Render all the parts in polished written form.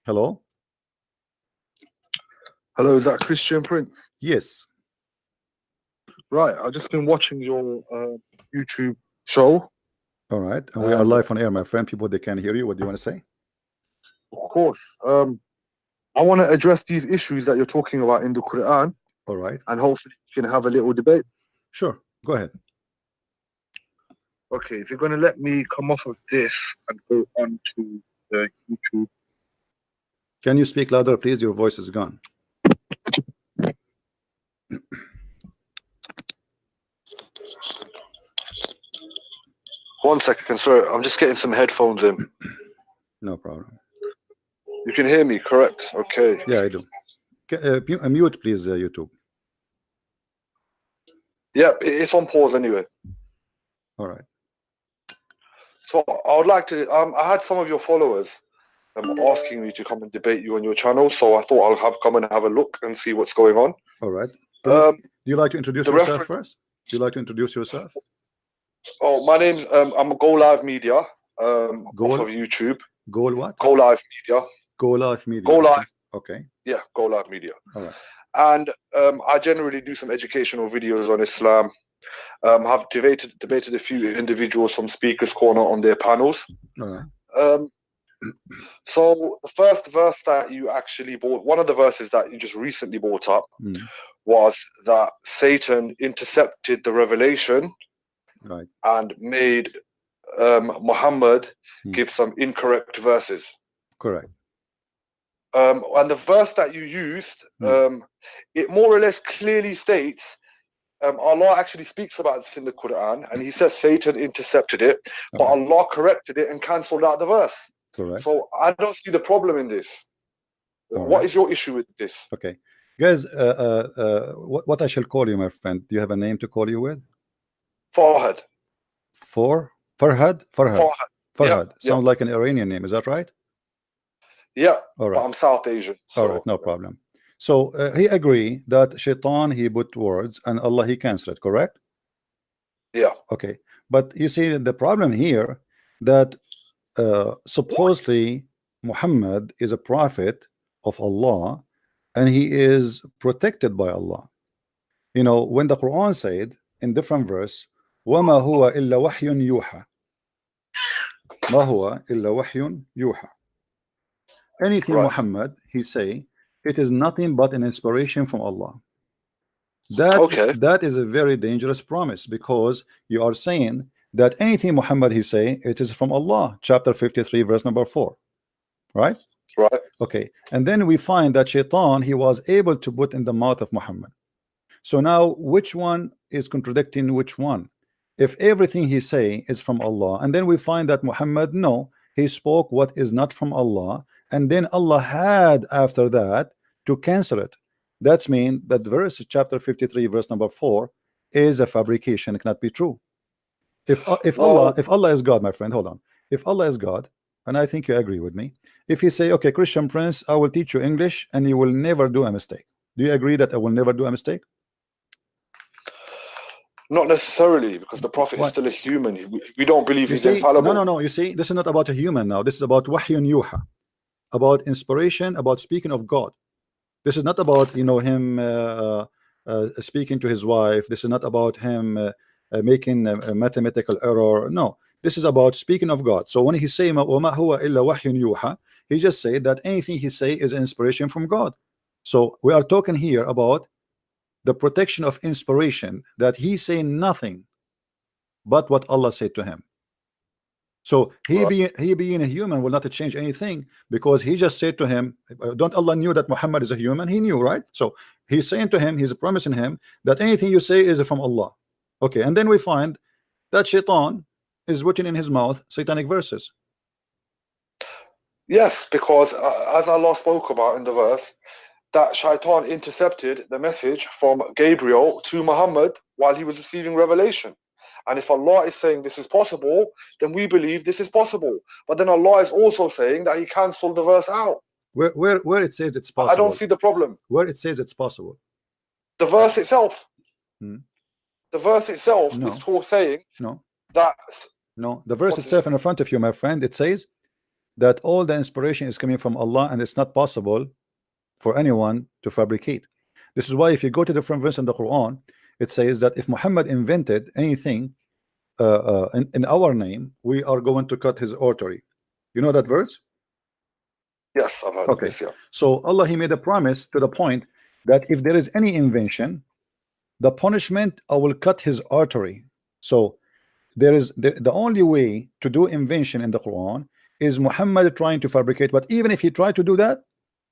Hello? Hello, is that Christian Prince? Yes. Right, I've just been watching your YouTube show. All right. And we are live on air, my friend. People, they can hear you. What do you want to say? Of course. I want to address these issues that you're talking about in the Quran. All right. And hopefully you can have a little debate. Sure. Go ahead. Okay, if you're going to let me come off of this and go on to the YouTube. Can you speak louder, please? Your voice is gone. One second, sorry. I'm just getting some headphones in. No problem. You can hear me, correct? Okay. Yeah, I do. Mute, please, YouTube. Yeah, it's on pause anyway. All right. So I would like to. I had some of your followers asking me to come and debate you on your channel, so I thought I'll come and have a look and see what's going on. All right. Do you like to introduce yourself first? Do you like to introduce yourself? Oh, my name's I'm Go Live Media. Off of YouTube. Go what? Go Live Media. Go Live Media. Go Live. Okay. Yeah, Go Live Media. All right. And I generally do some educational videos on Islam. Have debated a few individuals from Speakers Corner on their panels. All right. So the first verse that you actually one of the verses that you just recently brought up was that Satan intercepted the revelation, right, and made Muhammad give some incorrect verses. Correct. And the verse that you used, it more or less clearly states, Allah actually speaks about this in the Quran, and he says Satan intercepted it, but Allah corrected it and cancelled out the verse. Correct. So I don't see the problem in this. What is your issue with this? Okay, guys, what I shall call you, my friend? Do you have a name to call you with? Farhad. Farhad? Farhad. Yeah, Sounds like an Iranian name. Is that right? Yeah. All right. But I'm South Asian. So. All right, no problem. So he agree that Shaitan, he put words and Allah, he cancelled it, correct? Yeah. Okay, but you see the problem here that supposedly Muhammad is a prophet of Allah and he is protected by Allah. You know, when the Quran said in different verse, وَمَا هُوَ إِلَّا وَحْيٌ يُوحَى, مَا هُوَ إِلَّا وَحْيٌ يُوحَى. Anything Muhammad he say, it is nothing but an inspiration from Allah. That is a very dangerous promise, because you are saying that anything Muhammad he say, it is from Allah. Chapter 53 verse number 4, right? Right. Okay, and then we find that Shaitan, he was able to put in the mouth of Muhammad. So now which one is contradicting which one? If everything he say is from Allah, and then we find that Muhammad, no, he spoke what is not from Allah, and then Allah had after that to cancel it. That's mean that verse chapter 53 verse number 4 is a fabrication. It cannot be true. If Allah is God, my friend, hold on. If Allah is God, and I think you agree with me, if he say, okay, Christian Prince, I will teach you English and you will never do a mistake, do you agree that I will never do a mistake? Not necessarily, because the prophet is still a human. We don't believe he's infallible. No. You see, this is not about a human now. This is about wahyun yuha, about inspiration, about speaking of God. This is not about, you know, him speaking to his wife. This is not about him making a mathematical error. No, this is about speaking of God. So when he say وَمَا هُوَ إِلَّا وَحْيٌ يُوحَى, he just say that anything he say is inspiration from God. So we are talking here about the protection of inspiration, that he say nothing but what Allah said to him. So he being a human will not change anything, because he just said to him, don't Allah knew that Muhammad is a human? He knew, right? So he's saying to him, he's promising him that anything you say is from Allah. Okay, and then we find that Shaitan is putting in his mouth satanic verses. Yes, because as Allah spoke about in the verse, that Shaitan intercepted the message from Gabriel to Muhammad while he was receiving revelation. And if Allah is saying this is possible, then we believe this is possible. But then Allah is also saying that he cancelled the verse out. Where it says it's possible? I don't see the problem. Where it says it's possible? The verse itself. The verse itself is saying no. that. No, the verse itself in front of you, my friend, it says that all the inspiration is coming from Allah, and it's not possible for anyone to fabricate. This is why if you go to different verse in the Quran, it says that if Muhammad invented anything in our name, we are going to cut his artery. You know that verse? Yes, I've heard of Okay. this. Yeah. So Allah, He made a promise to the point that if there is any invention, the punishment, I will cut his artery. So there is the only way to do invention in the Quran is Muhammad trying to fabricate. But even if he tried to do that,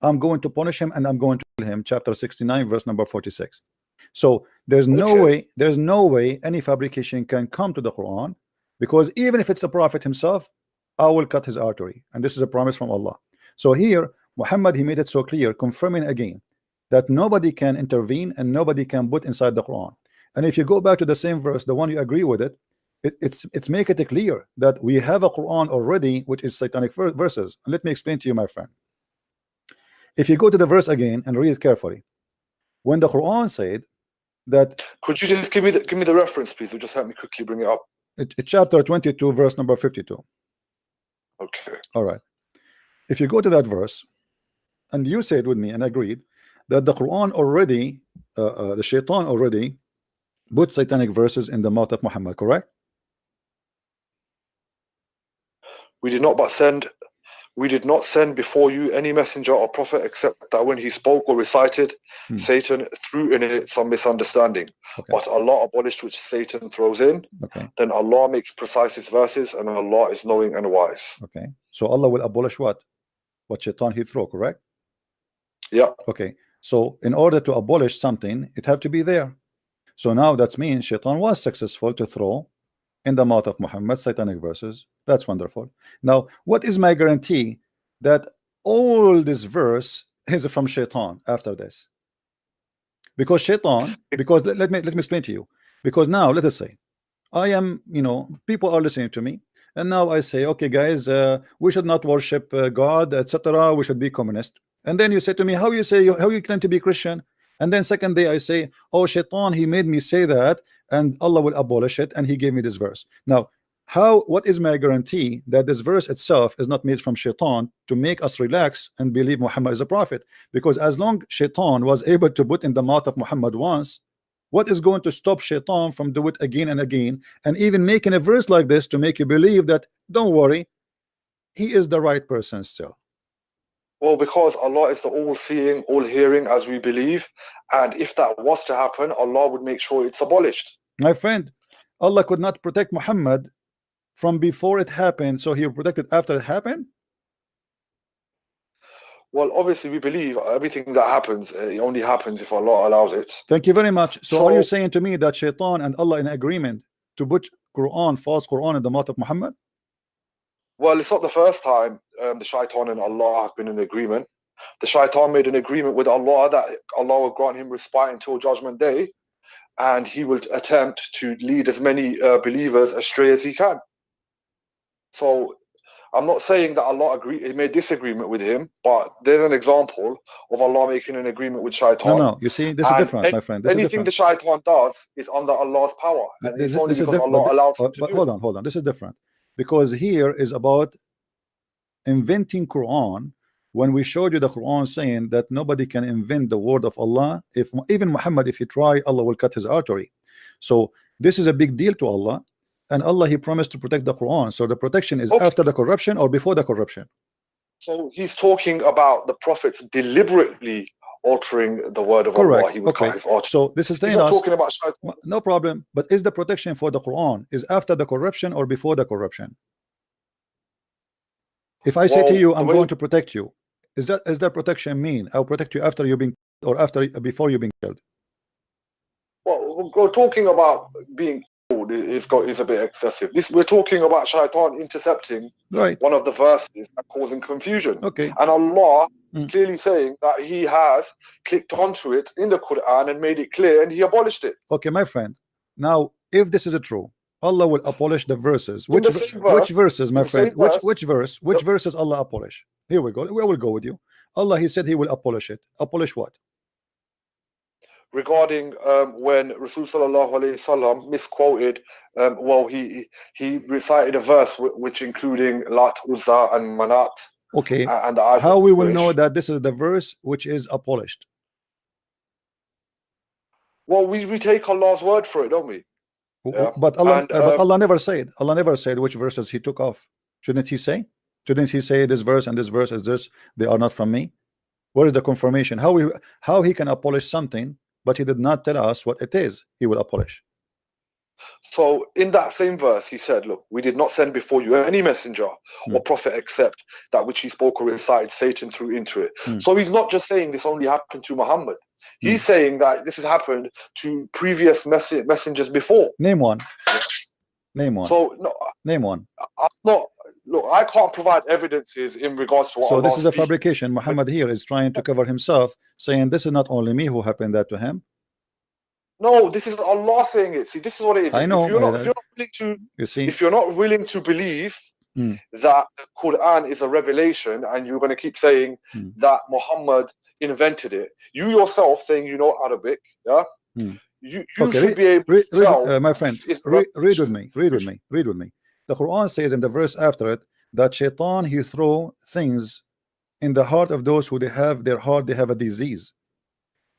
I'm going to punish him and I'm going to kill him. Chapter 69, verse number 46. So there's no way any fabrication can come to the Quran, because even if it's the Prophet himself, I will cut his artery, and this is a promise from Allah. So here Muhammad, he made it so clear, confirming again that nobody can intervene and nobody can put inside the Quran. And if you go back to the same verse, the one you agree with it, it's make it clear that we have a Quran already which is satanic verses. And let me explain to you, my friend. If you go to the verse again and read it carefully, when the Quran said that, could you just give me the reference, please? Or just help me quickly bring it up. It's chapter 22, verse number 52. Okay. All right. If you go to that verse, and you said with me and agreed that the Quran already, the Shaitan already put satanic verses in the mouth of Muhammad, correct? We did not send before you any messenger or prophet except that when he spoke or recited, Satan threw in it some misunderstanding. Okay. But Allah abolished which Satan throws in. Okay. Then Allah makes precise his verses, and Allah is knowing and wise. Okay. So Allah will abolish what Shaitan he throw, correct? Yeah. Okay. So in order to abolish something, it have to be there. So now that means Shaitan was successful to throw in the mouth of Muhammad satanic verses. That's wonderful. Now, what is my guarantee that all this verse is from Shaitan after this? Because Shaitan, because let me explain to you. Because now let us say I am, people are listening to me, and now I say, okay guys, we should not worship God, etc. We should be communist. And then you say to me, how you claim to be Christian? And then second day I say, oh, Shaitan, he made me say that, and Allah will abolish it, and he gave me this verse. Now, what is my guarantee that this verse itself is not made from Shaitan to make us relax and believe Muhammad is a prophet? Because as long Shaitan was able to put in the mouth of Muhammad once, what is going to stop Shaitan from do it again and again, and even making a verse like this to make you believe that, don't worry, he is the right person still? Well, because Allah is the all-seeing, all-hearing, as we believe, and if that was to happen, Allah would make sure it's abolished. My friend, Allah could not protect Muhammad from before it happened, so he will protect it after it happened? Well, obviously we believe everything that happens, it only happens if Allah allows it. Thank you very much. So are you saying to me that Shaitan and Allah in agreement to put false Quran in the mouth of Muhammad? Well, it's not the first time the Shaitan and Allah have been in agreement. The Shaitan made an agreement with Allah that Allah will grant him respite until Judgment Day, and he will attempt to lead as many believers astray as he can. So I'm not saying that Allah made this agreement with him, but there's an example of Allah making an agreement with Shaitan. No, you see, this is different, my friend. Anything the Shaitan does is under Allah's power, and it's only because Allah allows him to do it. Hold on. This is different, because here is about inventing Quran. When we showed you the Quran saying that nobody can invent the word of Allah, if even Muhammad, if he try, Allah will cut his artery. So this is a big deal to Allah, and Allah, he promised to protect the Quran. So the protection is after the corruption or before the corruption? So he's talking about the prophets deliberately altering the word of Allah. He would cut his artery. So this is he's not talking about Shaitan. No problem. But is the protection for the Quran is after the corruption or before the corruption? If I say to you, I'm going to protect you, is that protection mean I'll protect you after you've been, or before you've been killed? Well, we're talking about being killed is a bit excessive. We're talking about Shaitan intercepting one of the verses and causing confusion. Okay. And Allah is clearly saying that he has clicked onto it in the Quran and made it clear, and he abolished it. Okay, my friend. Now, if this is true, Allah will abolish the verses. Which verses, my friend? Which verses Allah abolish? Here we go. We will go with you. Allah, he said he will abolish it. Abolish what? regarding when Rasul sallallahu alaihi wasallam misquoted. Well, he recited a verse which including Lat, Uzza, and Manat, Okay, and the eyes how of we will know Quraysh. that this is the verse which is abolished? Well, we take Allah's word for it, don't we? Yeah. But And Allah never said. Allah never said which verses He took off. Shouldn't He say? Shouldn't He say this verse and this verse is this? They are not from me. Where is the confirmation? How He can abolish something, but He did not tell us what it is He will abolish. so in that same verse, he said, look, we did not send before you any messenger or prophet except that which he spoke or recited, Satan threw into it. So he's not just saying this only happened to Muhammad. He's saying that this has happened to previous messengers before. Name one. Name one. So no, Name one. I'm not. Look, I can't provide evidences in regards to what So Allah this is a speaks. fabrication. Muhammad here is trying to cover himself, saying this is not only me who happened that to him. No, this is Allah saying it. See, this is what it is. I know. If you're not willing to, You see, if you're not willing to believe that the Quran is a revelation, and you're going to keep saying that Muhammad invented it, you yourself saying you know Arabic, yeah, you okay, should be able to tell. my friend, read with me. Read with me. Read with me. The Quran says in the verse after it that Shaitan he throw things in the heart of those who they have their heart they have a disease.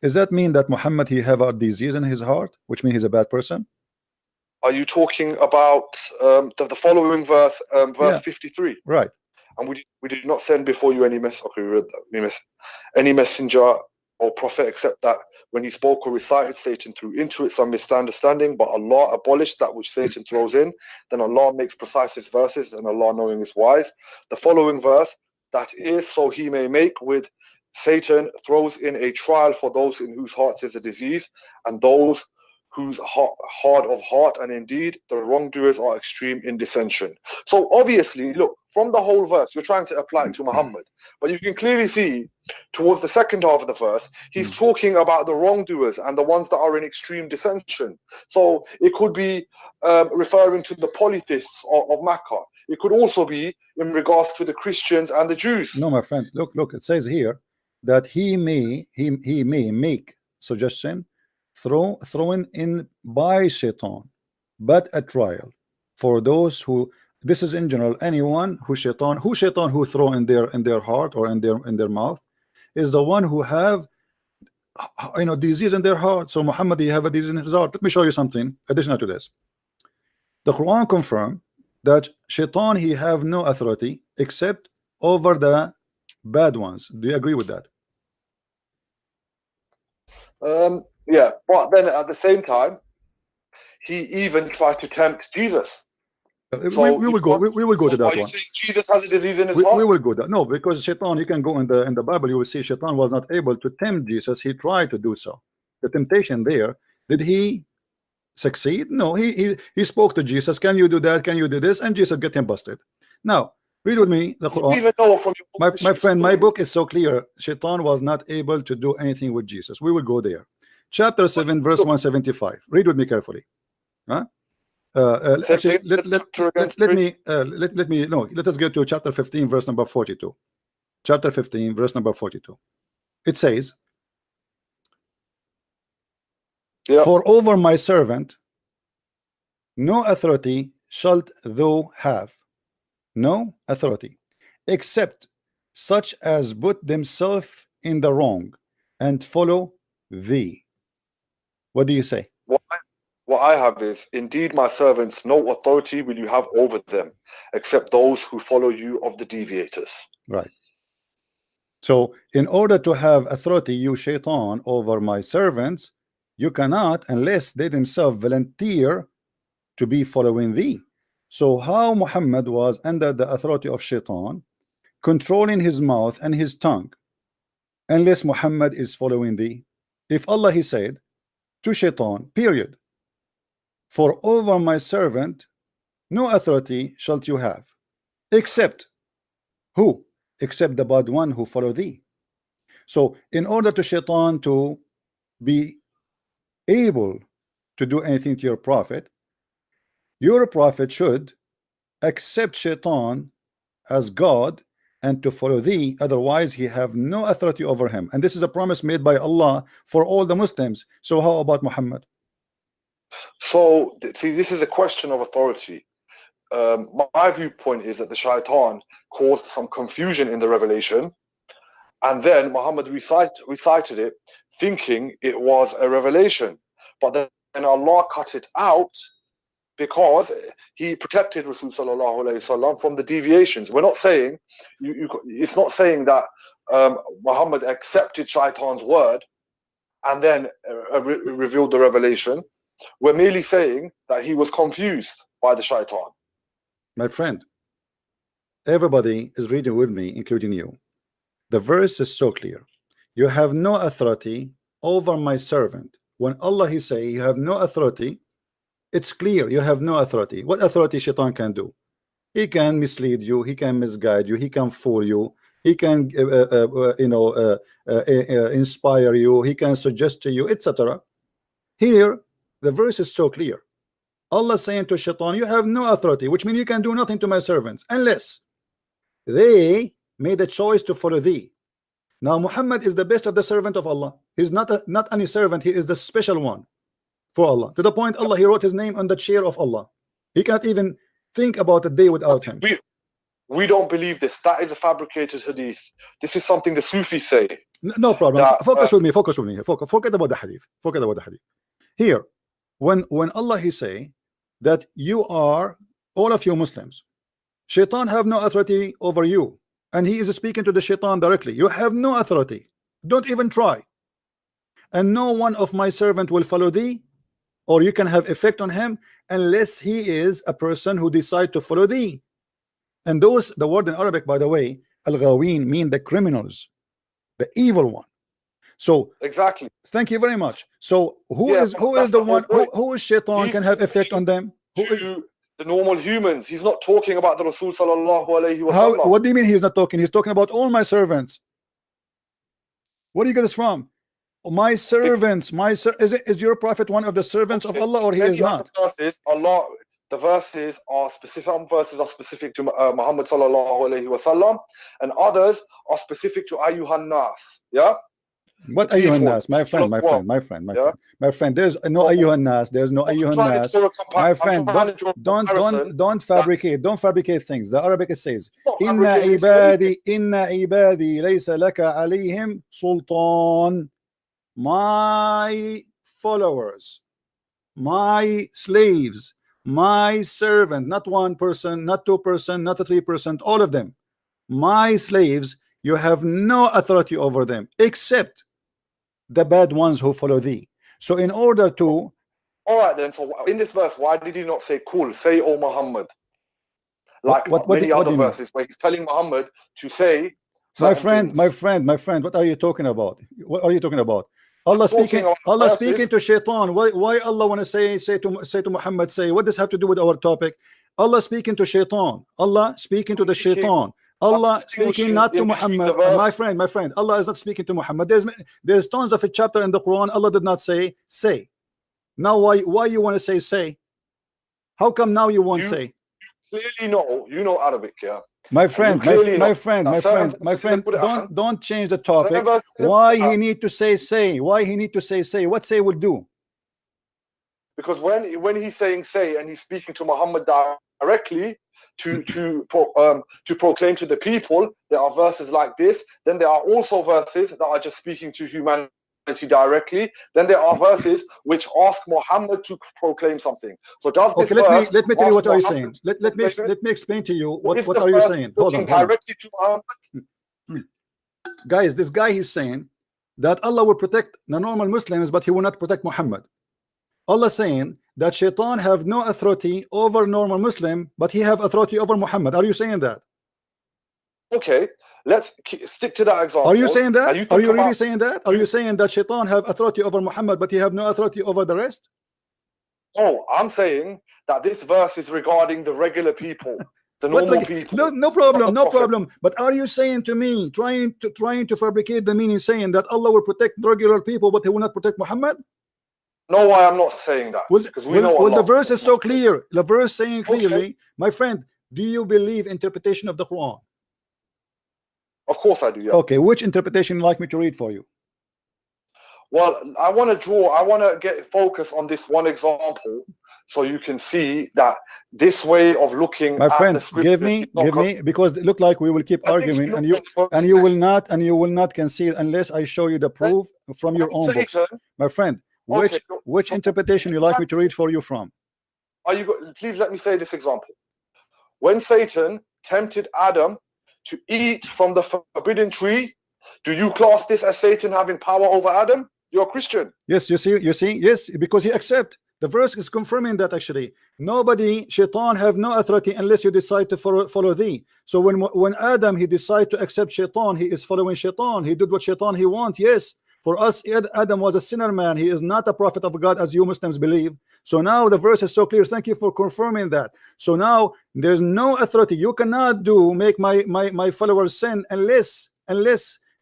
Does that mean that Muhammad he have a disease in his heart, which means he's a bad person? Are you talking about the following verse, verse 53? Right. And we did not send before you any any messenger or prophet except that when he spoke or recited, Satan threw into it some misunderstanding, but Allah abolished that which Satan throws in. Then Allah makes precise his verses, and Allah knowing is wise. The following verse, that is so he may make with Satan throws in a trial for those in whose hearts is a disease, and those whose hard of heart, and indeed the wrongdoers are extreme in dissension. So obviously, look, from the whole verse, you're trying to apply it to Muhammad, but you can clearly see towards the second half of the verse, he's talking about the wrongdoers and the ones that are in extreme dissension. So it could be referring to the polytheists of Makkah. It could also be in regards to the Christians and the Jews. No, my friend, look, it says here that he may make suggestion thrown in by Shaitan, but a trial for those who, this is in general, anyone who Shaitan who throw in their heart or in their mouth is the one who have disease in their heart. So Muhammad he have a disease in his heart. Let me show you something additional to this. The Quran confirm that Shaitan he have no authority except over the bad ones. Do you agree with that? Yeah, but then at the same time, he even tried to tempt Jesus. So we will go to that one. Jesus has a disease in his heart. We will go there. No, because Shaitan, you can go in the Bible, you will see Shaitan was not able to tempt Jesus. He tried to do so. The temptation there, did he succeed? No, he spoke to Jesus. Can you do that? Can you do this? And Jesus get him busted. Now read with me the Quran. Even though from your my friend, my book is so clear. Shaitan was not able to do anything with Jesus. We will go there. Chapter 7 verse 175. Read with me carefully. Huh? Actually, let us go to chapter 15 verse number 42. Chapter 15 verse number 42. It says, for over my servant no authority shalt thou have, no authority, except such as put themselves in the wrong and follow thee. What do you say? What I have is, indeed my servants, no authority will you have over them, except those who follow you of the deviators. Right. So in order to have authority, you Shaitan, over my servants, you cannot unless they themselves volunteer to be following thee. So how Muhammad was under the authority of Shaitan, controlling his mouth and his tongue, unless Muhammad is following thee? If Allah he said to Shaitan, period, for over my servant no authority shalt you have, except who? Except the bad one who follow thee. So in order to Shaitan to be able to do anything to your prophet should accept Shaitan as God and to follow thee, otherwise he have no authority over him. And this is a promise made by Allah for all the Muslims. So how about Muhammad? So, see, this is a question of authority. My viewpoint is that the shaitan caused some confusion in the revelation, and then Muhammad recited it thinking it was a revelation. But then Allah cut it out because he protected Rasul sallallahu alaihi wasallam from the deviations. We're not saying it's not saying that Muhammad accepted shaitan's word and then revealed the revelation. We're merely saying that he was confused by the shaitan. My friend, everybody is reading with me, including you. The verse is so clear. You have no authority over my servant. When Allah he say you have no authority, it's clear you have no authority. What authority shaitan can do? He can mislead you, he can misguide you, he can fool you, he can inspire you, he can suggest to you, etc. Here the verse is so clear. Allah saying to shaitan, you have no authority, which means you can do nothing to my servants unless they made a choice to follow thee. Now Muhammad is the best of the servant of Allah. He's not any servant, he is the special one for Allah, to the point Allah he wrote his name on the chair of Allah. He cannot even think about a day without him. We don't believe this. That is a fabricated hadith. This is something the Sufis say. No problem. Focus with me. Forget about the hadith. Forget about the hadith. Here, when Allah he say that you are, all of you Muslims, shaitan have no authority over you, and he is speaking to the shaitan directly. You have no authority. Don't even try. And no one of my servant will follow thee, or you can have effect on him unless he is a person who decide to follow thee. And those, the word in Arabic, by the way, al-ghawin, mean the criminals, the evil one. So exactly. Thank you very much. So who is the one who is shaitan can have effect on them? The normal humans. He's not talking about the Rasul sallallahu alaihi wasallam. What do you mean he's not talking? He's talking about all my servants. Where do you get this from? My servants, is your prophet one of the servants of Allah, or he is not? The verses are specific. Some verses are specific to Muhammad sallallahu alaihi wasallam, and others are specific to ayyuhan nas. Yeah. What ayyuhan nas, my friend? There's no ayyuhan nas. There's no ayyuhan nas. My friend, don't fabricate things. The Arabic says, Inna ibadi laysa laka alayhim sultan. My followers, my slaves, my servant, not one person, not two person, not 3%, all of them, my slaves, you have no authority over them except the bad ones who follow thee. So in order to, all right then, so in this verse, why did he not say cool, say O Muhammad, like many other verses where he's telling Muhammad to say my friend, what are you talking about? What are you talking about? Allah speaking to shaitan. Why Allah want to say to Muhammad, say, what does have to do with our topic? Allah speaking to shaitan. Allah speaking to the shaitan. Allah speaking not to Muhammad. My friend, Allah is not speaking to Muhammad. There's tons of a chapter in the Quran. Allah did not say. Now why you want to say? How come now you won't say? Clearly you know Arabic, yeah. My friend, don't change the topic. Why he need to say? Why he need to say? What say will do? Because when he's saying say and he's speaking to Muhammad directly to proclaim to the people, there are verses like this. Then there are also verses that are just speaking to humanity directly. Then there are verses which ask Muhammad to proclaim something. So does this verse let me tell you what are you saying. Let me explain to you what are you saying. Hold on. Directly to Muhammad? Guys, this guy is saying that Allah will protect the normal Muslims, but he will not protect Muhammad. Allah saying that shaitan have no authority over normal Muslim, but he have authority over Muhammad. Are you saying that? Okay, let's stick to that example. Are you saying that? Are you really saying that? Are you saying that shaitan have authority over Muhammad, but he have no authority over the rest? Oh, I'm saying that this verse is regarding the regular people, the normal people. No problem. But are you saying to me, trying to fabricate the meaning, saying that Allah will protect regular people, but he will not protect Muhammad? No, I am not saying that. Because we know the verse is so clear. The verse saying clearly, my friend, do you believe interpretation of the Quran? Of course I do, yeah. Okay, which interpretation you like me to read for you? Well, I want to get focus on this one example so you can see that this way of looking My at friend, the scriptures give me, because it look like we will keep arguing, and you will not concede unless I show you the proof from your own books. My friend, which interpretation you like me to read for you from? Please let me say this example. When Satan tempted Adam to eat from the forbidden tree, do you class this as Satan having power over Adam? You're a Christian. Yes, you see, yes, because he accept. The verse is confirming that actually nobody, shaitan, have no authority unless you decide to follow thee. So when Adam, he decided to accept shaitan, he is following shaitan. He did what shaitan he want. Yes, for us, Adam was a sinner man. He is not a prophet of God as you Muslims believe. So now the verse is so clear. Thank you for confirming that. So now there's no authority. You cannot make my followers sin unless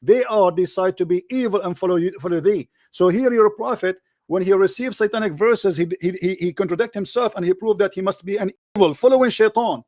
they are decide to be evil and follow thee. So here your prophet, when he receives satanic verses, he contradict himself, and he proved that he must be an evil following shaitan.